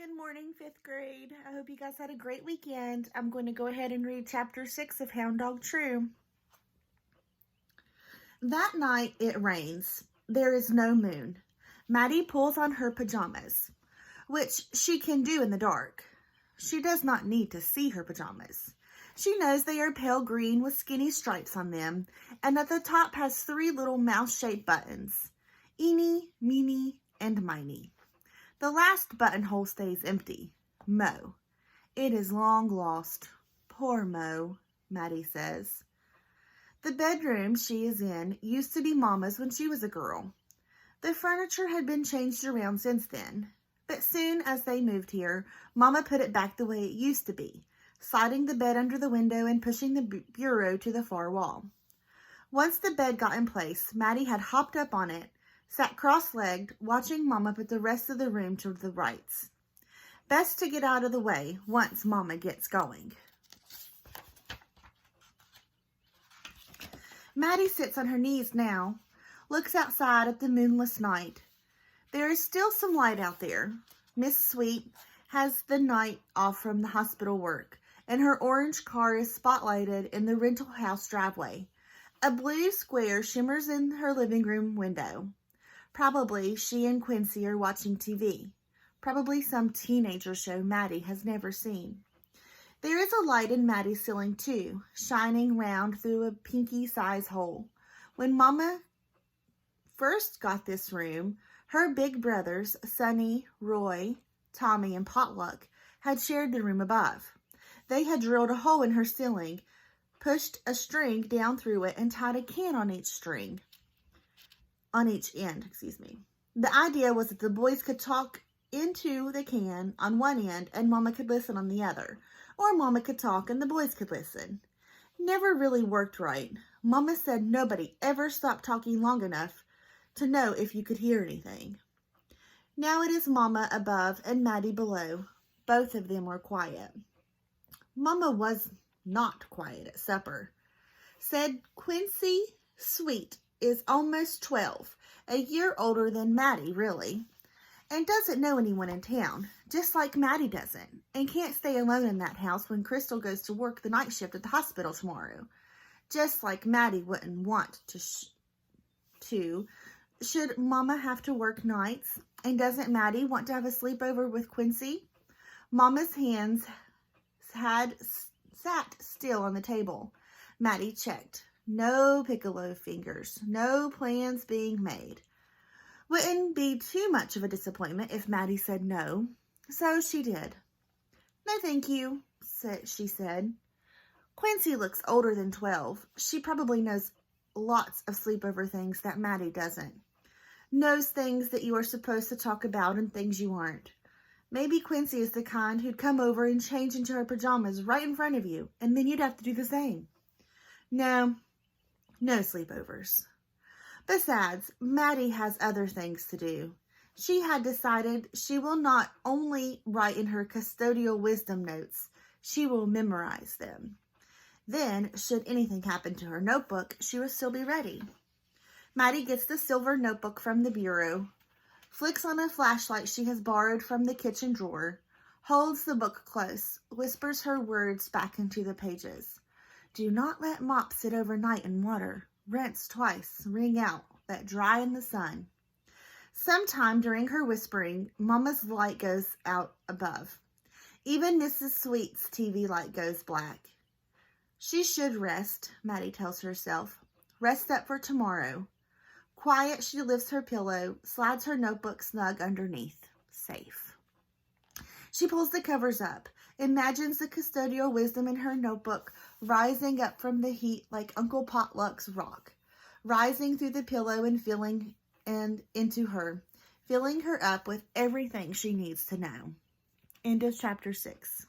Good morning, 5th grade. I hope you guys had a great weekend. I'm going to go ahead and read chapter 6 of Hound Dog True. That night it rains. There is no moon. Maddie pulls on her pajamas, which she can do in the dark. She does not need to see her pajamas. She knows they are pale green with skinny stripes on them, and that the top has 3 little mouse-shaped buttons. Eeny, meeny, and miny. The last buttonhole stays empty. Mo. It is long lost. Poor Mo, Maddie says. The bedroom she is in used to be Mama's when she was a girl. The furniture had been changed around since then, but soon as they moved here, Mama put it back the way it used to be, sliding the bed under the window and pushing the bureau to the far wall. Once the bed got in place, Maddie had hopped up on it, sat cross-legged, watching Mama put the rest of the room to the rights. Best to get out of the way once Mama gets going. Maddie sits on her knees now, looks outside at the moonless night. There is still some light out there. Miss Sweet has the night off from the hospital work, and her orange car is spotlighted in the rental house driveway. A blue square shimmers in her living room window. Probably she and Quincy are watching TV. Probably some teenager show Maddie has never seen. There is a light in Maddie's ceiling too, shining round through a pinky-size hole. When Mama first got this room, her big brothers, Sonny, Roy, Tommy, and Potluck, had shared the room above. They had drilled a hole in her ceiling, pushed a string down through it, and tied a can on each end. The idea was that the boys could talk into the can on one end and Mama could listen on the other. Or Mama could talk and the boys could listen. Never really worked right. Mama said nobody ever stopped talking long enough to know if you could hear anything. Now it is Mama above and Maddie below. Both of them were quiet. Mama was not quiet at supper. Said Quincy Sweet is almost 12, a year older than Maddie, really, and doesn't know anyone in town, just like Maddie doesn't, and can't stay alone in that house when Crystal goes to work the night shift at the hospital tomorrow, just like Maddie wouldn't want to. Should Mama have to work nights, and doesn't Maddie want to have a sleepover with Quincy? Mama's hands had sat still on the table. Maddie checked. No piccolo fingers, no plans being made. Wouldn't be too much of a disappointment if Maddie said no, so she did. No thank you, she said. Quincy looks older than 12. She probably knows lots of sleepover things that Maddie doesn't. Knows things that you are supposed to talk about and things you aren't. Maybe Quincy is the kind who'd come over and change into her pajamas right in front of you, and then you'd have to do the same. No sleepovers. Besides, Maddie has other things to do. She had decided she will not only write in her custodial wisdom notes, she will memorize them. Then, should anything happen to her notebook, she will still be ready. Maddie gets the silver notebook from the bureau, flicks on a flashlight she has borrowed from the kitchen drawer, holds the book close, whispers her words back into the pages. Do not let mop sit overnight in water. Rinse twice. Wring out. Let dry in the sun. Sometime during her whispering, Mama's light goes out above. Even Mrs. Sweet's TV light goes black. She should rest, Maddie tells herself. Rest up for tomorrow. Quiet, she lifts her pillow, slides her notebook snug underneath. Safe. She pulls the covers up, imagines the custodial wisdom in her notebook rising up from the heat like Uncle Potluck's rock, rising through the pillow and into her, filling her up with everything she needs to know. End of chapter 6.